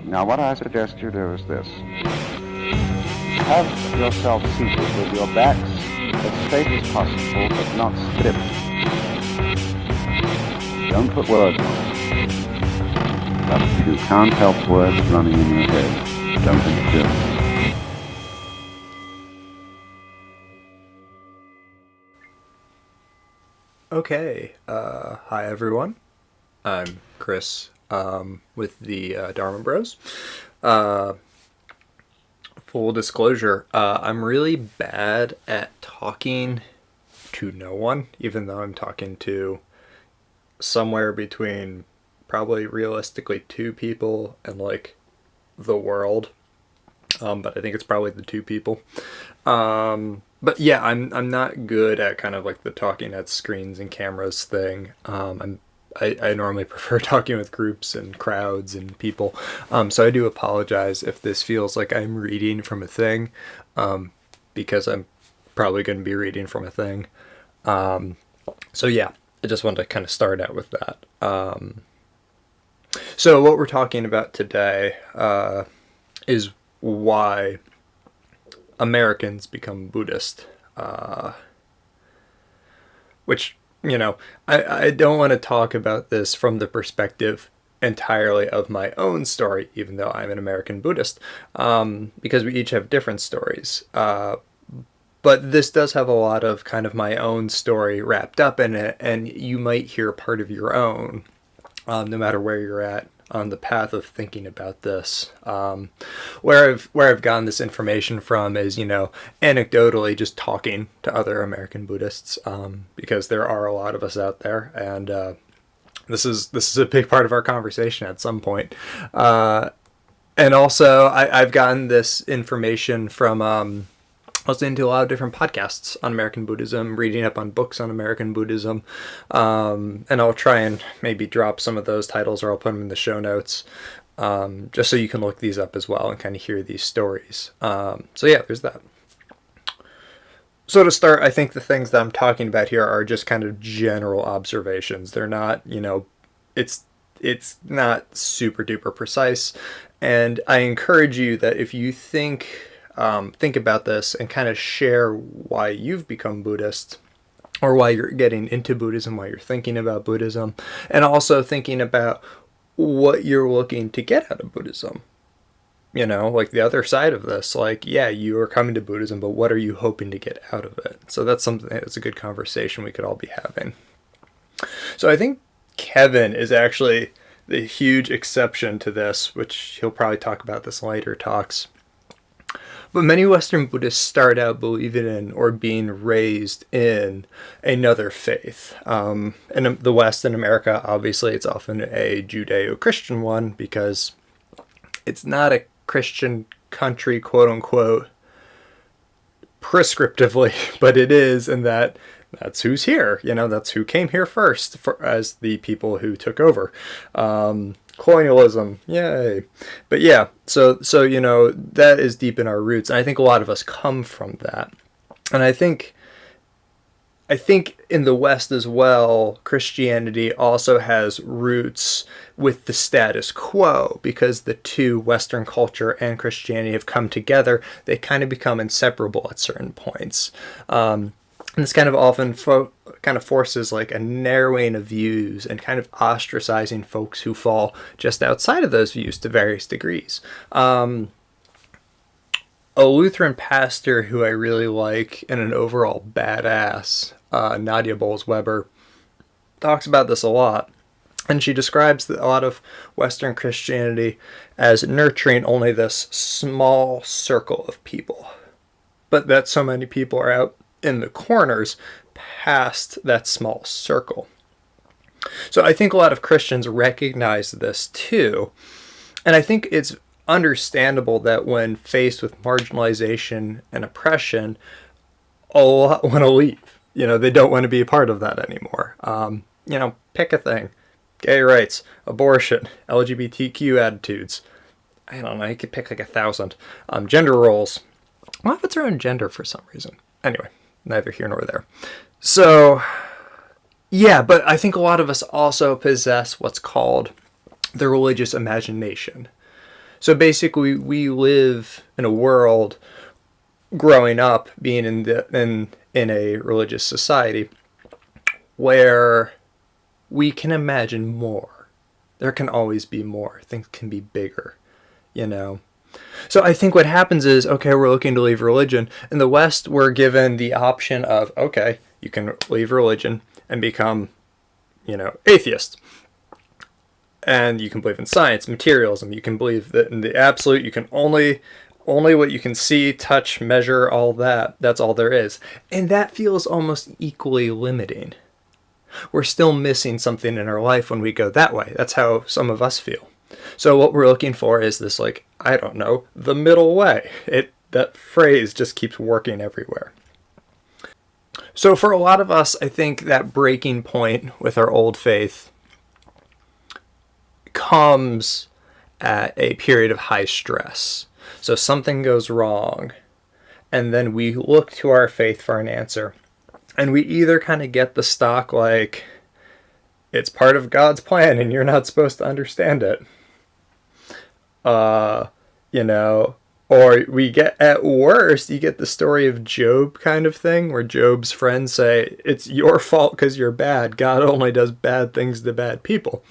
Now, what I suggest you do is this. Have yourself seated with your backs as straight as possible, but not stiff. Don't put words on it. But if you can't help words running in your head, don't interfere. Okay, hi everyone. I'm Chris with the Dharma Bros. Full disclosure, I'm really bad at talking to no one, even though I'm talking to somewhere between probably realistically 2 people and like the world. But I think it's probably the 2 people. But yeah, I'm not good at kind of like the talking at screens and cameras thing. I normally prefer talking with groups and crowds and people. So I do apologize if this feels like I'm reading from a thing, because I'm probably going to be reading from a thing. So yeah, I just wanted to kind of start out with that. So what we're talking about today is why Americans become Buddhist, which, you know, I don't want to talk about this from the perspective entirely of my own story, even though I'm an American Buddhist, because we each have different stories. But this does have a lot of kind of my own story wrapped up in it, and you might hear part of your own, no matter where you're at on the path of thinking about this. Where I've gotten this information from is, you know, anecdotally just talking to other American Buddhists, because there are a lot of us out there, and this is a big part of our conversation at some point. And also I've gotten this information from listening to a lot of different podcasts on American Buddhism, reading up on books on American Buddhism, and I'll try and maybe drop some of those titles, or I'll put them in the show notes, just so you can look these up as well and kind of hear these stories. So yeah, there's that. So to start, I think the things that I'm talking about here are just kind of general observations. They're not, you know, it's not super duper precise, and I encourage you that if you think about this and kind of share why you've become Buddhist, or why you're getting into Buddhism, why you're thinking about Buddhism, and also thinking about what you're looking to get out of Buddhism. You know, like the other side of this, like, yeah, you are coming to Buddhism, but what are you hoping to get out of it? So that's something that's a good conversation we could all be having. So I think Kevin is actually the huge exception to this, which he'll probably talk about this in later talks. But many Western Buddhists start out believing in or being raised in another faith. In the West, in America, obviously, it's often a Judeo-Christian one, because it's not a Christian country, quote unquote, prescriptively, but it is, in that that's who's here. You know, that's who came here first as the people who took over. Colonialism, yay. But yeah, so you know, that is deep in our roots, and I think a lot of us come from that. And I think in the West as well, Christianity also has roots with the status quo, because the two, Western culture and Christianity, have come together. They kind of become inseparable at certain points. And this kind of often forces like a narrowing of views and kind of ostracizing folks who fall just outside of those views to various degrees. A Lutheran pastor who I really like, and an overall badass, Nadia Bolz-Weber, talks about this a lot. And she describes a lot of Western Christianity as nurturing only this small circle of people. But that so many people are out in the corners past that small circle. So I think a lot of Christians recognize this too. And I think it's understandable that when faced with marginalization and oppression, a lot want to leave. You know, they don't want to be a part of that anymore. You know, pick a thing. Gay rights, abortion, LGBTQ attitudes. I don't know, you could pick like 1,000. Gender roles. Well, if it's their own gender for some reason. Anyway, neither here nor there. So, yeah, but I think a lot of us also possess what's called the religious imagination. So basically, we live in a world, growing up being in a religious society, where we can imagine more. There can always be more. Things can be bigger, you know. So I think what happens is, okay, we're looking to leave religion. In the West, we're given the option of, okay, you can leave religion and become, atheist. And you can believe in science, materialism. You can believe that in the absolute, you can only what you can see, touch, measure, all that. That's all there is. And that feels almost equally limiting. We're still missing something in our life when we go that way. That's how some of us feel. So what we're looking for is this, the middle way. That phrase just keeps working everywhere. So for a lot of us, I think that breaking point with our old faith comes at a period of high stress. So something goes wrong, and then we look to our faith for an answer. And we either kind of get the stock it's part of God's plan and you're not supposed to understand it. Or we get, at worst, you get the story of Job kind of thing, where Job's friends say, it's your fault because you're bad. God only does bad things to bad people.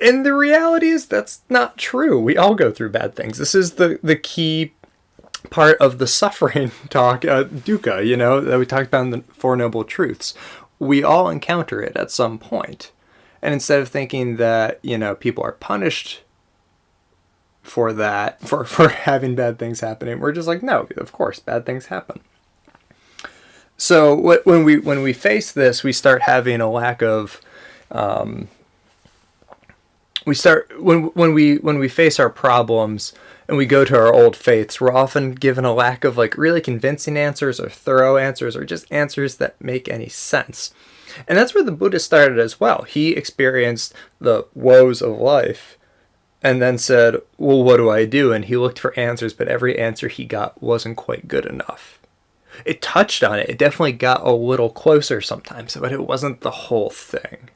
And the reality is that's not true. We all go through bad things. This is the key part of the suffering talk, dukkha, that we talked about in the Four Noble Truths. We all encounter it at some point. And instead of thinking that, people are punished for that, for having bad things happening, we're just like, no, of course, bad things happen. So when we face this, we start having a lack of, when we face our problems and we go to our old faiths, we're often given a lack of really convincing answers or thorough answers or just answers that make any sense. And that's where the Buddha started as well. He experienced the woes of life and then said, well, what do I do? And he looked for answers, but every answer he got wasn't quite good enough. It touched on it. It definitely got a little closer sometimes, but it wasn't the whole thing.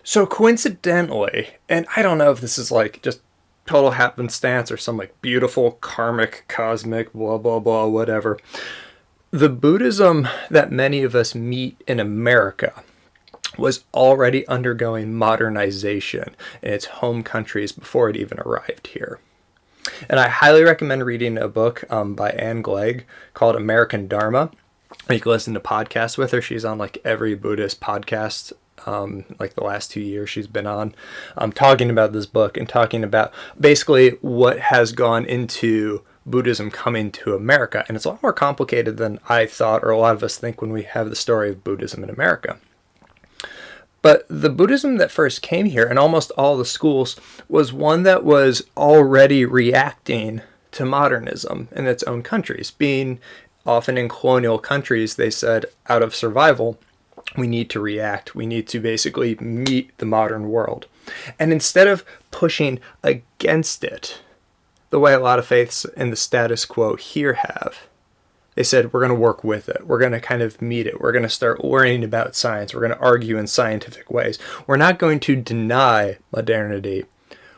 So coincidentally, and I don't know if this is just total happenstance or some beautiful karmic, cosmic, blah, blah, blah, whatever, the Buddhism that many of us meet in America was already undergoing modernization in its home countries before it even arrived here. And I highly recommend reading a book by Anne Glegg called American Dharma. You can listen to podcasts with her. She's on every Buddhist podcast, the last 2 years she's been on, talking about this book and talking about basically what has gone into Buddhism coming to America. And it's a lot more complicated than I thought, or a lot of us think when we have the story of Buddhism in America. But the Buddhism that first came here, in almost all the schools, was one that was already reacting to modernism in its own countries. Being often in colonial countries, they said, out of survival, we need to react. We need to basically meet the modern world. And instead of pushing against it, the way a lot of faiths in the status quo here have, they said, we're going to work with it. We're going to kind of meet it. We're going to start learning about science. We're going to argue in scientific ways. We're not going to deny modernity.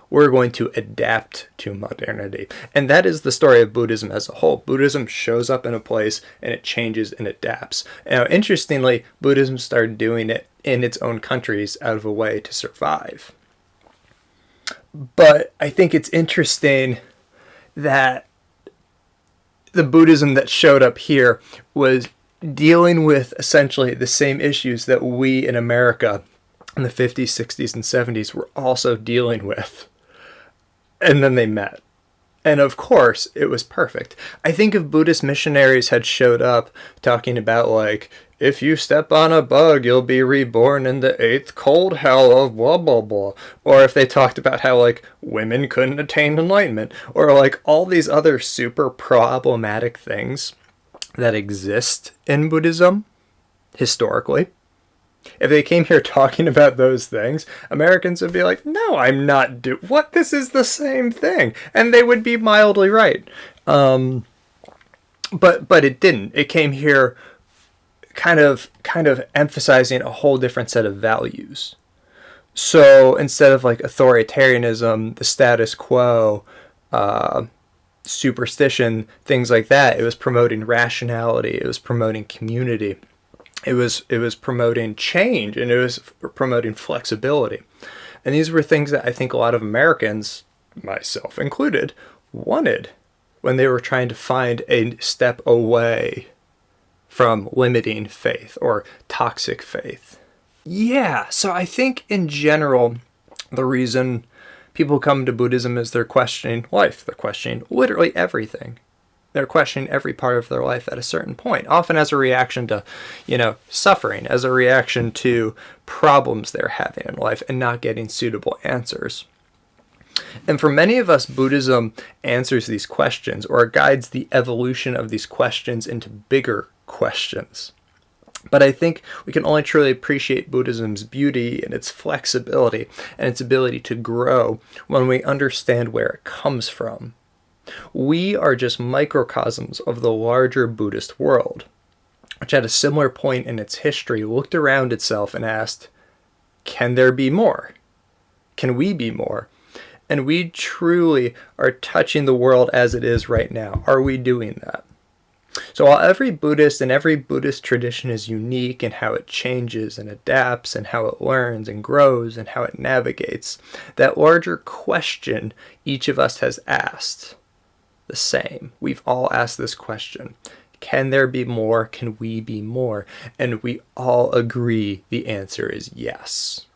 We're going to adapt to modernity. And that is the story of Buddhism as a whole. Buddhism shows up in a place and it changes and adapts. Now, interestingly, Buddhism started doing it in its own countries out of a way to survive. But I think it's interesting that the Buddhism that showed up here was dealing with essentially the same issues that we in America in the 50s, 60s, and 70s were also dealing with. And then they met. And of course, it was perfect. I think if Buddhist missionaries had showed up talking about if you step on a bug, you'll be reborn in the eighth cold hell of blah, blah, blah. Or if they talked about how, women couldn't attain enlightenment. Or, all these other super problematic things that exist in Buddhism, historically. If they came here talking about those things, Americans would be like, no, I'm not what? This is the same thing. And they would be mildly right. But it didn't. It came here kind of emphasizing a whole different set of values. So instead of like authoritarianism, the status quo, superstition, things like that, it was promoting rationality, it was promoting community, it was promoting change, and it was promoting flexibility. And these were things that I think a lot of Americans, myself included, wanted when they were trying to find a step away from limiting faith or toxic faith. Yeah, so I think in general, the reason people come to Buddhism is they're questioning life. They're questioning literally everything. They're questioning every part of their life at a certain point, often as a reaction to, suffering, as a reaction to problems they're having in life and not getting suitable answers. And for many of us, Buddhism answers these questions or guides the evolution of these questions into bigger questions. But I think we can only truly appreciate Buddhism's beauty and its flexibility and its ability to grow when we understand where it comes from. We are just microcosms of the larger Buddhist world, which at a similar point in its history looked around itself and asked, can there be more? Can we be more? And we truly are touching the world as it is right now. Are we doing that? So while every Buddhist and every Buddhist tradition is unique in how it changes and adapts and how it learns and grows and how it navigates, that larger question each of us has asked, the same. We've all asked this question. Can there be more? Can we be more? And we all agree the answer is yes.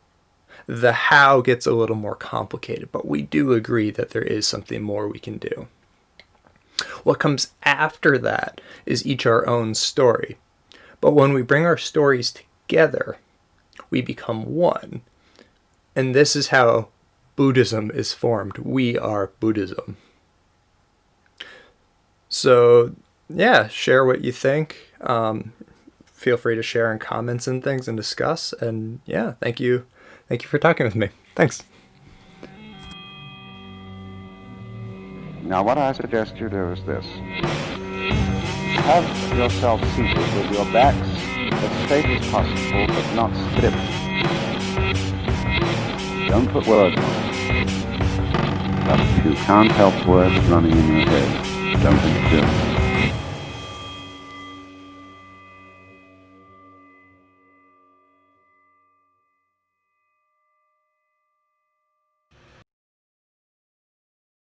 The how gets a little more complicated, but we do agree that there is something more we can do. What comes after that is each our own story. But when we bring our stories together, we become one. And this is how Buddhism is formed. We are Buddhism. So, yeah, share what you think. Feel free to share in comments and things and discuss. And yeah, thank you. Thank you for talking with me. Thanks. Now, what I suggest you do is this. Have yourself seated with your backs as straight as possible, but not stiff. Don't put words on it. But if you can't help words running in your head, don't interfere.